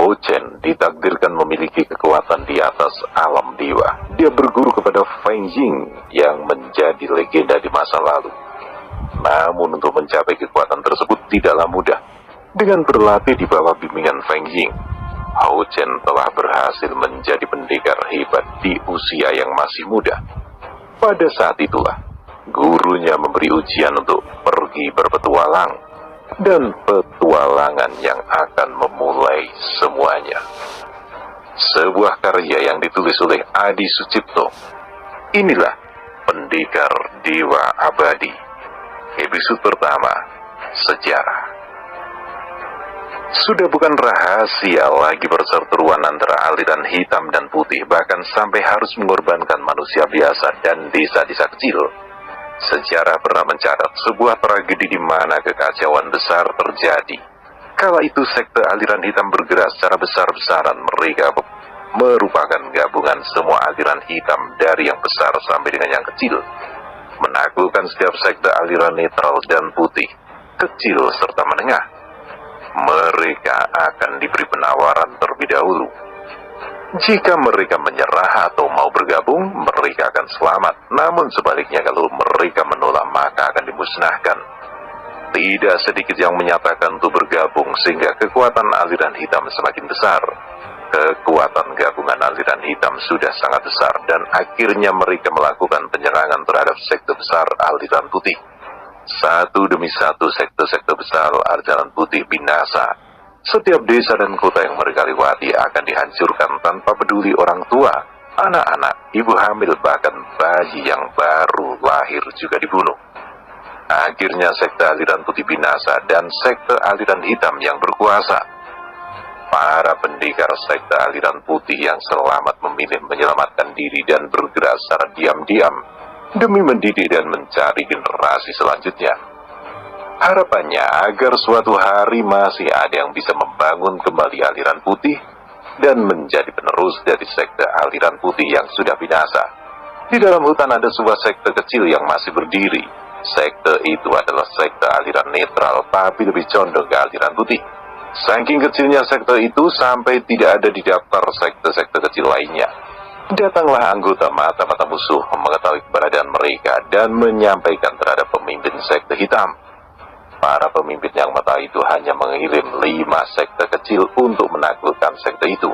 Hao Chen ditakdirkan memiliki kekuatan di atas alam dewa. Dia berguru kepada Feng Ying yang menjadi legenda di masa lalu. Namun untuk mencapai kekuatan tersebut tidaklah mudah. Dengan berlatih di bawah bimbingan Feng Ying, Hao Chen telah berhasil menjadi pendekar hebat di usia yang masih muda. Pada saat itulah, gurunya memberi ujian untuk pergi berpetualang, dan petualangan yang akan memulai semuanya. Sebuah karya yang ditulis oleh Adi Sucipto. Inilah Pendekar Dewa Abadi. Episode pertama, Sejarah. Sudah bukan rahasia lagi perseteruan antara aliran hitam dan putih, bahkan sampai harus mengorbankan manusia biasa dan desa-desa kecil. Sejarah pernah mencatat sebuah tragedi di mana kekacauan besar terjadi. Kala itu sekte aliran hitam bergerak secara besar-besaran. Mereka merupakan gabungan semua aliran hitam dari yang besar sampai dengan yang kecil, menaklukkan setiap sekte aliran netral dan putih, kecil serta menengah. Mereka akan diberi penawaran terlebih dahulu. Jika mereka menyerah atau mau bergabung, mereka akan selamat. Namun sebaliknya, kalau mereka menolak, maka akan dimusnahkan. Tidak sedikit yang menyatakan untuk bergabung, sehingga kekuatan aliran hitam semakin besar. Kekuatan gabungan aliran hitam sudah sangat besar, dan akhirnya mereka melakukan penyerangan terhadap sekte besar aliran putih. Satu demi satu sekte-sekte besar aliran putih binasa. Setiap desa dan kota yang mereka lewati akan dihancurkan tanpa peduli orang tua, anak-anak, ibu hamil, bahkan bayi yang baru lahir juga dibunuh. Akhirnya sekte aliran putih binasa dan sekte aliran hitam yang berkuasa. Para pendekar sekte aliran putih yang selamat memilih menyelamatkan diri dan bergerak secara diam-diam demi mendidik dan mencari generasi selanjutnya. Harapannya agar suatu hari masih ada yang bisa membangun kembali aliran putih dan menjadi penerus dari sekte aliran putih yang sudah binasa. Di dalam hutan ada sebuah sekte kecil yang masih berdiri. Sekte itu adalah sekte aliran netral, tapi lebih condong ke aliran putih. Saking kecilnya sekte itu sampai tidak ada di daftar sekte-sekte kecil lainnya. Datanglah anggota mata-mata musuh mengetahui keberadaan mereka dan menyampaikan terhadap pemimpin sekte hitam. Para pemimpin yang mata itu hanya mengirim 5 sekte kecil untuk menaklukkan sekte itu.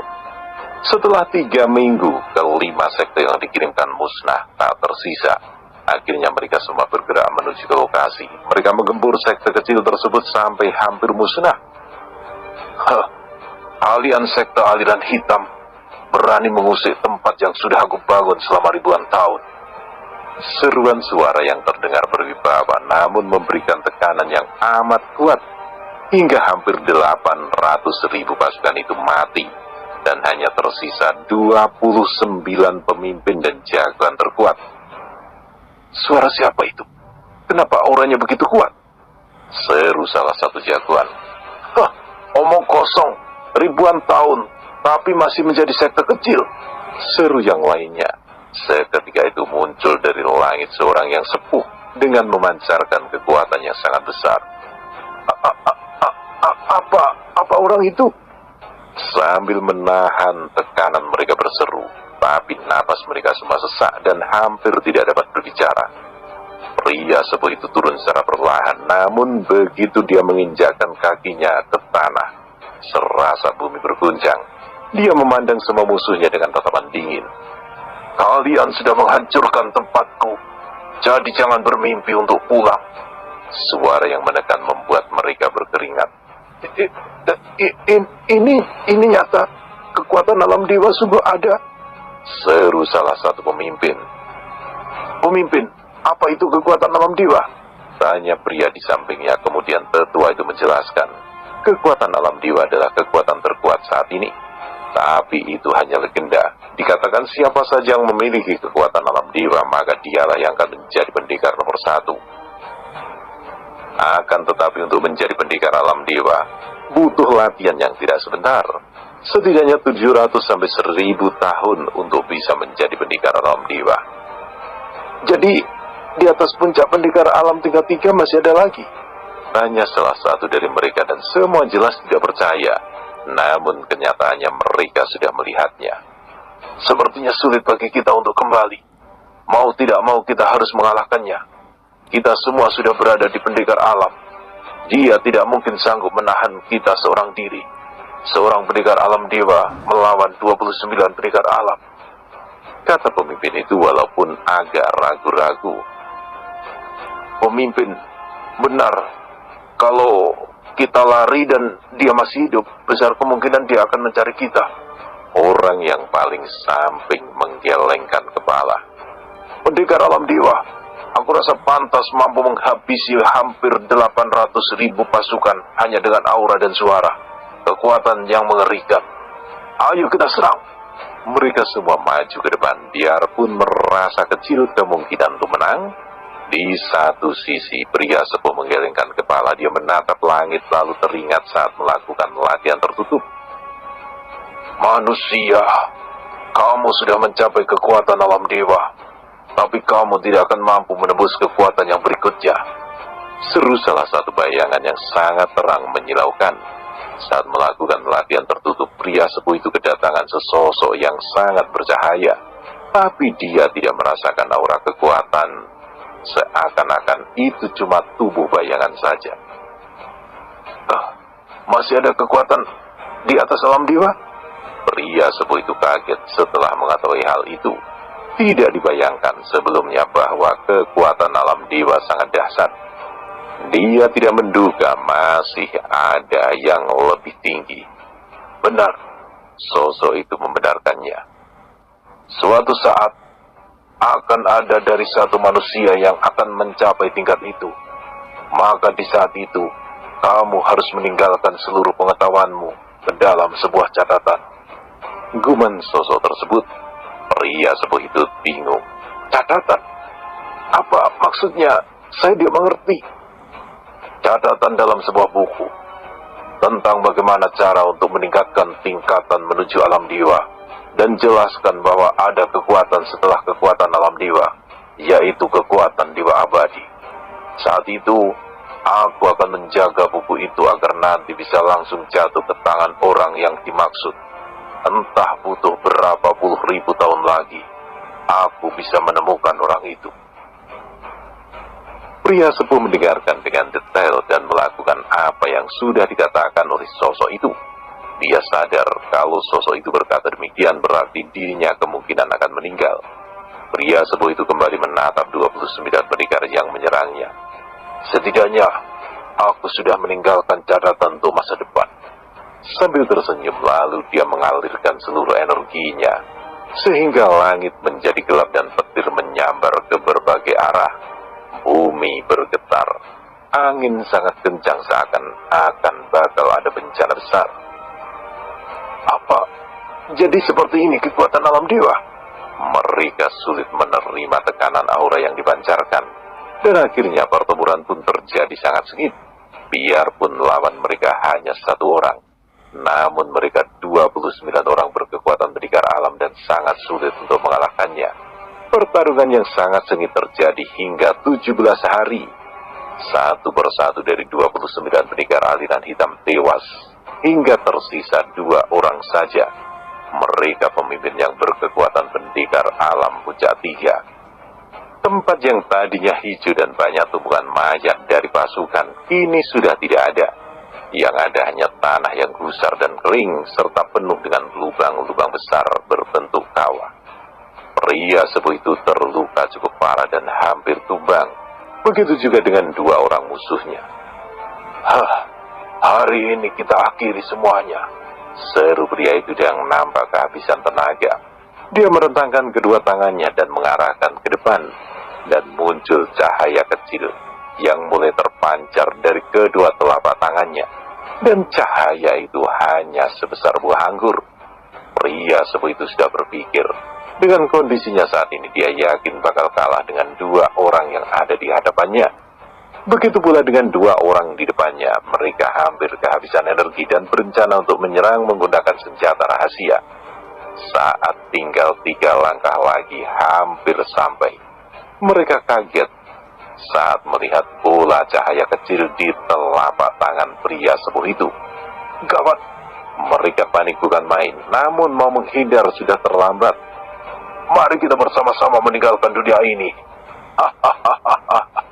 Setelah 3 minggu, ke-5 sekte yang dikirimkan musnah tak tersisa. Akhirnya mereka semua bergerak menuju ke lokasi. Mereka menggempur sekte kecil tersebut sampai hampir musnah. Kalian sekte aliran hitam berani mengusik tempat yang sudah aku bangun selama ribuan tahun. Seruan suara yang terdengar berwibawa namun memberikan tekanan yang amat kuat, hingga hampir 800.000 pasukan itu mati dan hanya tersisa 29 pemimpin dan jagoan terkuat. Suara siapa itu? Kenapa auranya begitu kuat? Seru salah satu jagoan. Omong kosong, ribuan tahun tapi masih menjadi sekte kecil, seru yang lainnya. Seketika itu muncul dari langit seorang yang sepuh dengan memancarkan kekuatan yang sangat besar. Apa orang itu? Sambil menahan tekanan mereka berseru, tapi napas mereka semua sesak dan hampir tidak dapat berbicara. Pria sepuh itu turun secara perlahan, namun begitu dia menginjakkan kakinya ke tanah, serasa bumi berguncang. Dia memandang semua musuhnya dengan tatapan dingin. Kalian sudah menghancurkan tempatku, jadi jangan bermimpi untuk pulang. Suara yang menekan membuat mereka berkeringat. Ini nyata, kekuatan alam dewa sungguh ada, seru salah satu pemimpin. Pemimpin, apa itu kekuatan alam dewa? Tanya pria di sampingnya. Kemudian tetua itu menjelaskan, kekuatan alam dewa adalah kekuatan terkuat saat ini. Tapi itu hanya legenda. Dikatakan siapa saja yang memiliki kekuatan alam dewa, maka dialah yang akan menjadi pendekar nomor 1. Akan tetapi untuk menjadi pendekar alam dewa, butuh latihan yang tidak sebentar. Setidaknya 700 sampai 1000 tahun untuk bisa menjadi pendekar alam dewa. Jadi, di atas puncak pendekar alam tingkat 3 masih ada lagi? Tanya salah satu dari mereka dan semua jelas tidak percaya. Namun kenyataannya mereka sudah melihatnya. Sepertinya sulit bagi kita untuk kembali. Mau tidak mau kita harus mengalahkannya. Kita semua sudah berada di pendekar alam. Dia tidak mungkin sanggup menahan kita seorang diri. Seorang pendekar alam dewa melawan 29 pendekar alam, kata pemimpin itu walaupun agak ragu-ragu. Pemimpin, benar. Kalau kita lari dan dia masih hidup, besar kemungkinan dia akan mencari kita. Orang yang paling samping menggelengkan kepala. Pendekar alam dewa, aku rasa pantas mampu menghabisi hampir 800.000 pasukan hanya dengan aura dan suara. Kekuatan yang mengerikan. Ayo kita serang. Mereka semua maju ke depan, biarpun merasa kecil kemungkinan untuk menang. Di satu sisi, pria sepuh menggelengkan kepala. Dia menatap langit lalu teringat saat melakukan latihan tertutup. Manusia, kamu sudah mencapai kekuatan alam dewa, tapi kamu tidak akan mampu menembus kekuatan yang berikutnya. Seru salah satu bayangan yang sangat terang menyilaukan. Saat melakukan latihan tertutup, pria sepuh itu kedatangan sesosok yang sangat bercahaya. Tapi dia tidak merasakan aura kekuatan. Seakan-akan itu cuma tubuh bayangan saja. Masih ada kekuatan di atas alam dewa? Pria sepuh itu kaget setelah mengetahui hal itu. Tidak dibayangkan sebelumnya bahwa kekuatan alam dewa sangat dahsyat. Dia tidak menduga masih ada yang lebih tinggi. Benar, sosok itu membenarkannya. Suatu saat akan ada dari satu manusia yang akan mencapai tingkat itu. Maka di saat itu, kamu harus meninggalkan seluruh pengetahuanmu ke dalam sebuah catatan. Guman sosok tersebut. Pria sepuh itu bingung. Catatan? Apa maksudnya? Saya tidak mengerti. Catatan dalam sebuah buku tentang bagaimana cara untuk meningkatkan tingkatan menuju alam dewa, dan jelaskan bahwa ada kekuatan setelah kekuatan alam dewa, yaitu kekuatan dewa abadi. Saat itu, aku akan menjaga buku itu agar nanti bisa langsung jatuh ke tangan orang yang dimaksud. Entah butuh berapa puluh ribu tahun lagi, aku bisa menemukan orang itu. Pria sepuh mendengarkan dengan detail dan melakukan apa yang sudah dikatakan oleh sosok itu. Dia sadar kalau sosok itu berkata demikian berarti dirinya kemungkinan akan meninggal. Pria sepuh itu kembali menatap 29 pendekar yang menyerangnya. Setidaknya, aku sudah meninggalkan catatan untuk masa depan. Sambil tersenyum lalu dia mengalirkan seluruh energinya, sehingga langit menjadi gelap dan petir menyambar ke berbagai arah. Bumi bergetar, angin sangat kencang seakan-akan bakal ada bencana besar. Apa jadi seperti ini kekuatan alam dewa? Mereka sulit menerima tekanan aura yang dipancarkan, dan akhirnya pertempuran pun terjadi sangat sengit. Biarpun lawan mereka hanya satu orang, namun mereka 29 orang berkekuatan pendekar alam dan sangat sulit untuk mengalahkannya. Pertarungan yang sangat sengit terjadi hingga 17 hari. Satu persatu dari 29 pendekar aliran hitam tewas, hingga tersisa 2 orang saja. Mereka pemimpin yang berkekuatan pendekar alam puncak 3. Tempat yang tadinya hijau dan banyak tumbuhan mayat dari pasukan, kini sudah tidak ada. Yang ada hanya tanah yang gusar dan kering, serta penuh dengan lubang-lubang besar berbentuk kawah. Pria sepuh itu terluka cukup parah dan hampir tumbang. Begitu juga dengan 2 orang musuhnya. Hari ini kita akhiri semuanya, seru pria itu yang nampak kehabisan tenaga. Dia merentangkan kedua tangannya dan mengarahkan ke depan, dan muncul cahaya kecil yang mulai terpancar dari kedua telapak tangannya. Dan cahaya itu hanya sebesar buah anggur. Pria sepuh itu sudah berpikir, dengan kondisinya saat ini dia yakin bakal kalah dengan 2 orang yang ada di hadapannya. Begitu pula dengan 2 orang di depannya. Mereka hampir kehabisan energi dan berencana untuk menyerang menggunakan senjata rahasia. Saat tinggal 3 langkah lagi hampir sampai, mereka kaget saat melihat bola cahaya kecil di telapak tangan pria sepuh itu. Gawat, Mereka panik bukan main, namun mau menghindar sudah terlambat. Mari kita bersama-sama meninggalkan dunia ini. Hahaha,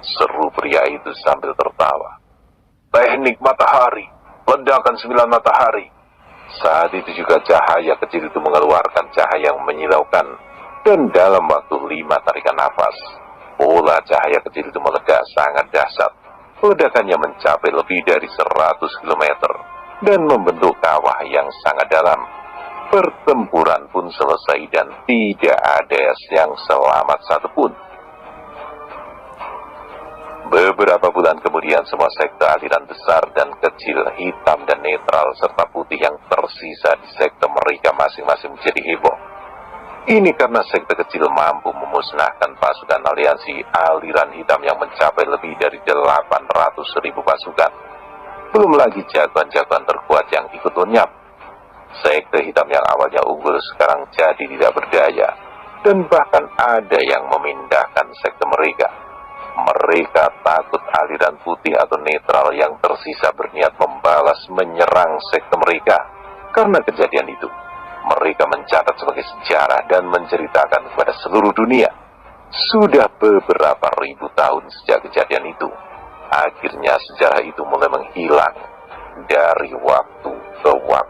seru pria itu sambil tertawa. Teknik matahari, ledakan 9 matahari. Saat itu juga cahaya kecil itu mengeluarkan cahaya yang menyilaukan. Dan dalam waktu 5 tarikan nafas, bola cahaya kecil itu meledak sangat dahsyat. Ledakannya mencapai lebih dari 100 km dan membentuk kawah yang sangat dalam. Pertempuran pun selesai dan tidak ada yang selamat satupun. Beberapa bulan kemudian semua sekte aliran besar dan kecil, hitam dan netral serta putih yang tersisa di sekte mereka masing-masing menjadi heboh. Ini karena sekte kecil mampu memusnahkan pasukan aliansi aliran hitam yang mencapai lebih dari 800.000 pasukan. Belum lagi jagoan-jagoan terkuat yang ikut lenyap. Sekte hitam yang awalnya unggul sekarang jadi tidak berdaya. Dan bahkan ada yang memindahkan sekte mereka. Mereka takut aliran putih atau netral yang tersisa berniat membalas menyerang sekte mereka. Karena kejadian itu, mereka mencatat sebagai sejarah dan menceritakan kepada seluruh dunia. Sudah beberapa ribu tahun sejak kejadian itu. Akhirnya sejarah itu mulai menghilang dari waktu ke waktu.